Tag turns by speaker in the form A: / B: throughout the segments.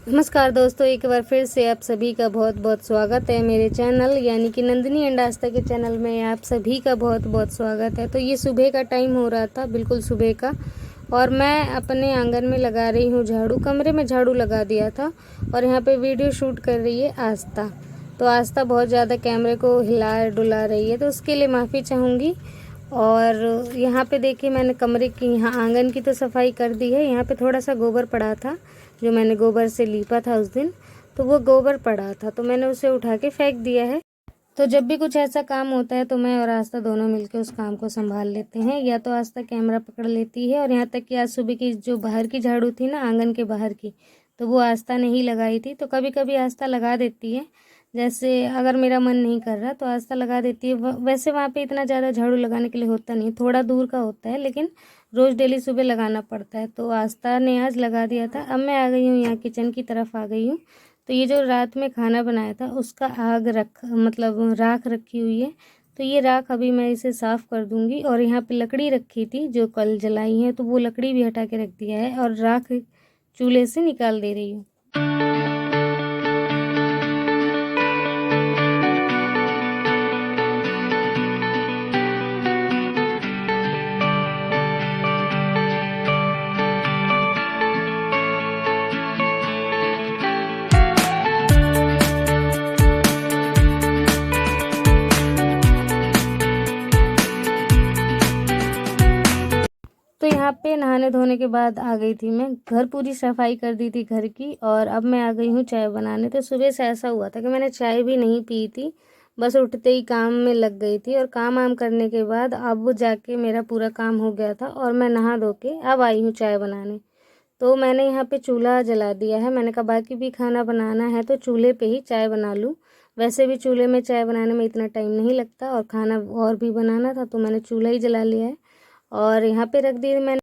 A: नमस्कार दोस्तों, एक बार फिर से आप सभी का बहुत बहुत स्वागत है मेरे चैनल यानी कि नंदिनी एंड आस्था के चैनल में। आप सभी का बहुत बहुत स्वागत है। तो ये सुबह का टाइम हो रहा था, बिल्कुल सुबह का, और मैं अपने आंगन में लगा रही हूँ झाड़ू। कमरे में झाड़ू लगा दिया था और यहाँ पे वीडियो शूट कर रही है आस्था। तो आस्था बहुत ज़्यादा कैमरे को हिला डुला रही है, तो उसके लिए माफ़ी चाहूँगी। और यहाँ पे देखिए, मैंने कमरे की यहाँ आंगन की तो सफाई कर दी है। यहाँ पे थोड़ा सा गोबर पड़ा था, जो मैंने गोबर से लीपा था उस दिन, तो वो गोबर पड़ा था तो मैंने उसे उठा के फेंक दिया है। तो जब भी कुछ ऐसा काम होता है तो मैं और आस्था दोनों मिलकर उस काम को संभाल लेते हैं। या तो आस्था कैमरा पकड़ लेती है, और यहाँ तक कि आज सुबह की जो बाहर की झाड़ू थी ना, आंगन के बाहर की, तो वो आस्था ने ही लगाई थी। तो कभी कभी आस्था लगा देती है, जैसे अगर मेरा मन नहीं कर रहा तो आस्था लगा देती है। वैसे वहाँ पे इतना ज़्यादा झाड़ू लगाने के लिए होता नहीं, थोड़ा दूर का होता है, लेकिन रोज़ डेली सुबह लगाना पड़ता है। तो आस्था ने आज लगा दिया था। अब मैं आ गई हूँ, यहाँ किचन की तरफ आ गई हूँ। तो ये जो रात में खाना बनाया था उसका आग राख रखी हुई है। तो ये राख अभी मैं इसे साफ़ कर दूंगी। और यहाँ पे लकड़ी रखी थी जो कल जलाई है, तो वो लकड़ी भी हटा के रख दिया है और राख चूल्हे से निकाल दे रही हूँ। तो यहाँ पे नहाने धोने के बाद आ गई थी मैं घर, पूरी सफाई कर दी थी घर की। और अब मैं आ गई हूँ चाय बनाने। तो सुबह से ऐसा हुआ था कि मैंने चाय भी नहीं पी थी, बस उठते ही काम में लग गई थी। और काम वाम करने के बाद अब जाके मेरा पूरा काम हो गया था और मैं नहा धो के अब आई हूँ चाय बनाने। तो मैंने यहाँ पे चूल्हा जला दिया है। मैंने कहा बाकी भी खाना बनाना है तो चूल्हे पे ही चाय बना लूँ। वैसे भी चूल्हे में चाय बनाने में इतना टाइम नहीं लगता, और खाना और भी बनाना था तो मैंने चूल्हा ही जला लिया है। और यहाँ पे रख दिए मैंने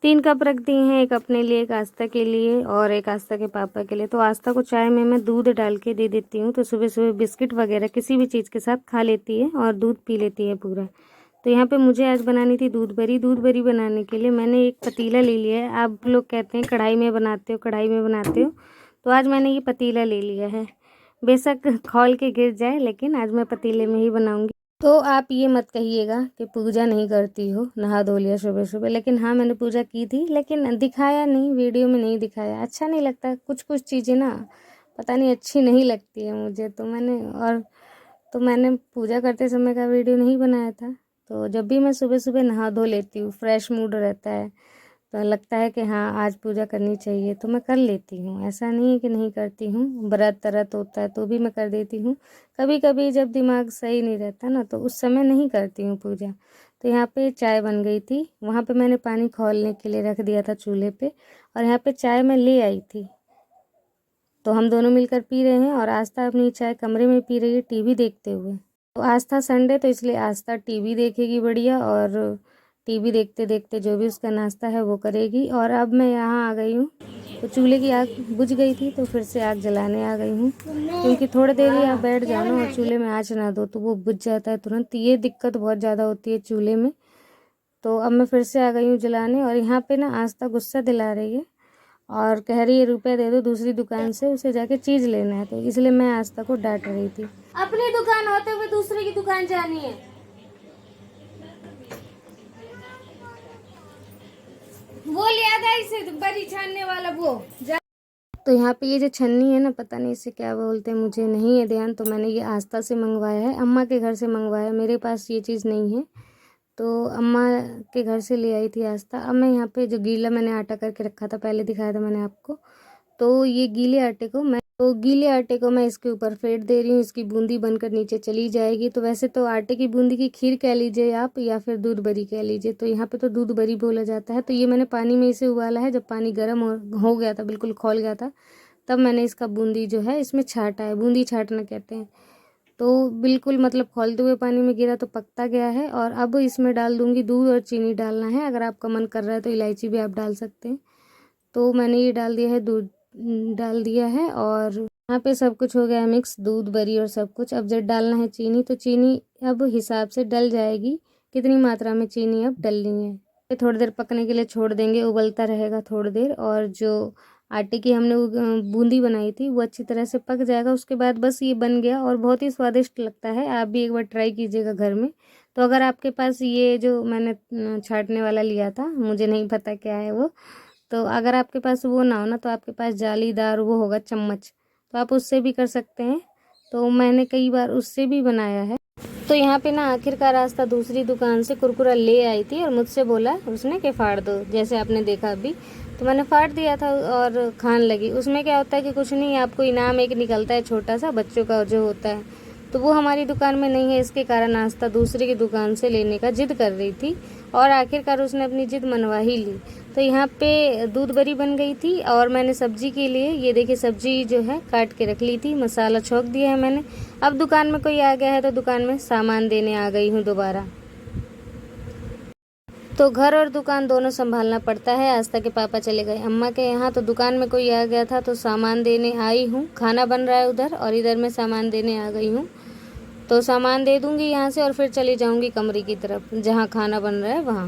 A: 3 कप रख दिए हैं, एक अपने लिए, एक आस्था के लिए और एक आस्था के पापा के लिए। तो आस्था को चाय में मैं दूध डाल के दे देती हूँ, तो सुबह सुबह बिस्किट वगैरह किसी भी चीज़ के साथ खा लेती है और दूध पी लेती है पूरा। तो यहाँ पे मुझे आज बनानी थी दूध बरी। दूध बरी बनाने के लिए मैंने एक पतीला ले लिया है। आप लोग कहते हैं कढ़ाई में बनाते हो, कढ़ाई में बनाते हो, तो आज मैंने ये पतीला ले लिया है। बेशक खौल के गिर जाए, लेकिन आज मैं पतीले में ही बनाऊँगी। तो आप ये मत कहिएगा कि पूजा नहीं करती हो, नहा धो लिया सुबह सुबह। लेकिन हाँ, मैंने पूजा की थी, लेकिन दिखाया नहीं, वीडियो में नहीं दिखाया। अच्छा नहीं लगता, कुछ कुछ चीज़ें ना पता नहीं अच्छी नहीं लगती है मुझे। तो मैंने पूजा करते समय का वीडियो नहीं बनाया था। तो जब भी मैं सुबह सुबह नहा धो लेती हूँ, फ्रेश मूड रहता है, तो लगता है कि हाँ आज पूजा करनी चाहिए, तो मैं कर लेती हूँ। ऐसा नहीं है कि नहीं करती हूँ, व्रत तरत होता है तो भी मैं कर देती हूँ। कभी कभी जब दिमाग सही नहीं रहता ना, तो उस समय नहीं करती हूँ पूजा। तो यहाँ पे चाय बन गई थी, वहाँ पे मैंने पानी खौलने के लिए रख दिया था चूल्हे पे, और यहाँ पे चाय मैं ले आई थी। तो हम दोनों मिलकर पी रहे हैं, और आस्था अपनी चाय कमरे में पी रही है टीवी देखते हुए। तो आस्था संडे, तो इसलिए आस्था टीवी देखेगी बढ़िया, और टीवी देखते देखते जो भी उसका नाश्ता है वो करेगी। और अब मैं यहाँ आ गई हूँ, तो चूल्हे की आग बुझ गई थी तो फिर से आग जलाने आ गई हूँ। क्योंकि थोड़ी देर ही आप बैठ जाओ ना और चूल्हे में आँच ना दो तो वो बुझ जाता है तुरंत। ये दिक्कत बहुत ज़्यादा होती है चूल्हे में। तो अब मैं फिर से आ गई हूँ जलाने, और यहाँ पे ना आस्था गुस्सा दिला रही है और कह रही है रुपये दे दो, दूसरी दुकान से उसे जाके चीज़ लेना है। तो इसलिए मैं आस्था को डांट रही थी। अपनी दुकान होते हुए दूसरे की दुकान जानी है, वो लिया था इसे बड़ी छानने वाला वो। तो यहाँ पे ये जो छन्नी है ना, पता नहीं इसे क्या बोलते हैं, मुझे नहीं है ध्यान। तो मैंने ये आस्था से मंगवाया है, अम्मा के घर से मंगवाया, मेरे पास ये चीज़ नहीं है। तो अम्मा के घर से ले आई थी आस्था। अब मैं यहाँ पे जो गीला मैंने आटा करके रखा था, पहले दिखाया था मैंने आपको, तो ये गीले आटे को मैं इसके ऊपर फेंट दे रही हूँ। इसकी बूंदी बनकर नीचे चली जाएगी। तो वैसे तो आटे की बूंदी की खीर कह लीजिए आप, या फिर दूध बरी कह लीजिए, तो यहाँ पे तो दूध बरी बोला जाता है। तो ये मैंने पानी में इसे उबाला है। जब पानी गर्म हो गया था, बिल्कुल खौल गया था, तब मैंने इसका बूंदी जो है इसमें छाटा है। बूंदी छाटना कहते हैं। तो बिल्कुल मतलब खौलते हुए पानी में गिरा तो पकता गया है। और अब इसमें डाल दूंगी दूध, और चीनी डालना है। अगर आपका मन कर रहा है तो इलायची भी आप डाल सकते हैं। तो मैंने ये डाल दिया है, दूध डाल दिया है, और यहाँ पे सब कुछ हो गया है मिक्स, दूध बरी और सब कुछ। अब जब डालना है चीनी, तो चीनी अब हिसाब से डल जाएगी, कितनी मात्रा में चीनी अब डलनी है। थोड़ी देर पकने के लिए छोड़ देंगे, उबलता रहेगा थोड़ी देर। और जो आटे की हमने वो बूंदी बनाई थी, वो अच्छी तरह से पक जाएगा। उसके बाद बस ये बन गया और बहुत ही स्वादिष्ट लगता है। आप भी एक बार ट्राई कीजिएगा घर में। तो अगर आपके पास ये जो मैंने छाँटने वाला लिया था, मुझे नहीं पता क्या है वो, तो अगर आपके पास वो ना हो ना, तो आपके पास जालीदार वो होगा चम्मच, तो आप उससे भी कर सकते हैं। तो मैंने कई बार उससे भी बनाया है। तो यहाँ पे ना आखिरकार रास्ता दूसरी दुकान से कुरकुरा ले आई थी और मुझसे बोला उसने कि फाड़ दो, जैसे आपने देखा अभी। तो मैंने फाड़ दिया था और खान लगी। उसमें क्या होता है कि कुछ नहीं, आपको इनाम एक निकलता है छोटा सा, बच्चों का जो होता है, तो वो हमारी दुकान में नहीं है। इसके कारण नाश्ता दूसरे की दुकान से लेने का जिद कर रही थी और आखिरकार उसने अपनी जिद मनवा ही ली। तो यहाँ पे दूध बरी बन गई थी और मैंने सब्जी के लिए ये देखिए सब्जी जो है काट के रख ली थी, मसाला छौंक दिया है मैंने। अब दुकान में कोई आ गया है तो दुकान में सामान देने आ गई हूँ दोबारा। तो घर और दुकान दोनों संभालना पड़ता है। आस्था के पापा चले गए अम्मा के यहाँ, तो दुकान में कोई आ गया था तो सामान देने आई हूँ। खाना बन रहा है उधर और इधर मैं सामान देने आ गई हूँ। तो सामान दे दूँगी यहाँ से और फिर चली जाऊँगी कमरे की तरफ जहाँ खाना बन रहा है वहाँ।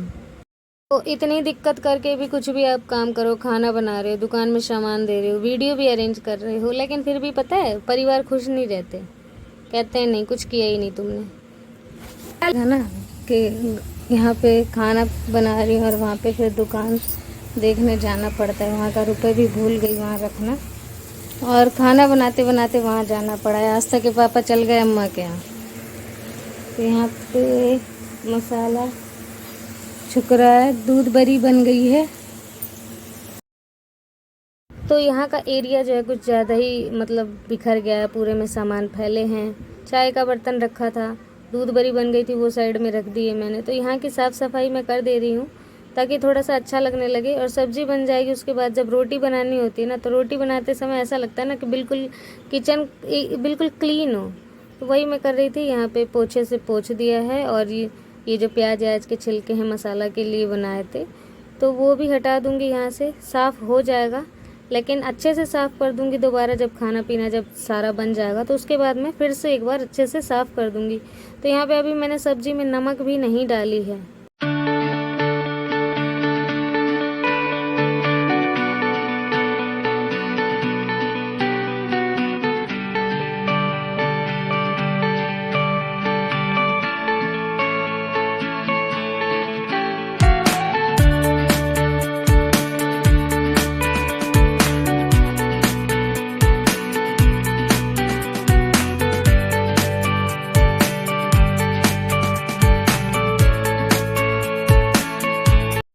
A: तो इतनी दिक्कत करके भी कुछ भी आप काम करो, खाना बना रहे हो, दुकान में सामान दे रहे हो, वीडियो भी अरेंज कर रहे हो, लेकिन फिर भी पता है परिवार खुश नहीं रहते। कहते हैं नहीं, कुछ किया ही नहीं तुमने, है ना। कि यहाँ पे खाना बना रही हूँ और वहाँ पे फिर दुकान देखने जाना पड़ता है। वहाँ का रुपए भी भूल गई वहाँ रखना, और खाना बनाते बनाते वहाँ जाना पड़ा है। आस्था के पापा चल गए अम्मा के यहाँ। तो यहाँ पे मसाला छुक रहा है, दूध बरी बन गई है। तो यहाँ का एरिया जो है कुछ ज़्यादा ही मतलब बिखर गया है, पूरे में सामान फैले हैं। चाय का बर्तन रखा था, दूध बरी बन गई थी, वो साइड में रख दी है मैंने। तो यहाँ की साफ़ सफाई मैं कर दे रही हूँ ताकि थोड़ा सा अच्छा लगने लगे। और सब्ज़ी बन जाएगी उसके बाद जब रोटी बनानी होती है ना, तो रोटी बनाते समय ऐसा लगता है ना कि बिल्कुल किचन बिल्कुल क्लीन हो। तो वही मैं कर रही थी। यहाँ पे पोछे से पोंछ दिया है और ये जो प्याज व्याज के छिलके हैं मसाला के लिए बनाए थे, तो वो भी हटा दूँगी यहाँ से। साफ़ हो जाएगा, लेकिन अच्छे से साफ़ कर दूँगी दोबारा जब खाना पीना जब सारा बन जाएगा, तो उसके बाद मैं फिर से एक बार अच्छे से साफ़ कर दूँगी। तो यहाँ पे अभी मैंने सब्ज़ी में नमक भी नहीं डाली है।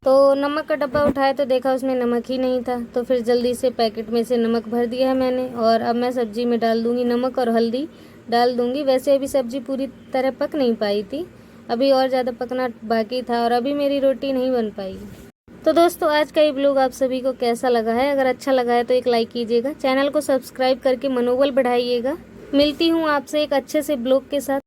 A: तो नमक का डब्बा उठाया तो देखा उसमें नमक ही नहीं था, तो फिर जल्दी से पैकेट में से नमक भर दिया है मैंने। और अब मैं सब्ज़ी में डाल दूँगी नमक और हल्दी डाल दूँगी। वैसे अभी सब्ज़ी पूरी तरह पक नहीं पाई थी, अभी और ज़्यादा पकना बाकी था और अभी मेरी रोटी नहीं बन पाई। तो दोस्तों आज का ये ब्लॉग आप सभी को कैसा लगा है? अगर अच्छा लगा है तो एक लाइक कीजिएगा, चैनल को सब्सक्राइब करके मनोबल बढ़ाइएगा। मिलती हूँ आपसे एक अच्छे से ब्लॉग के साथ।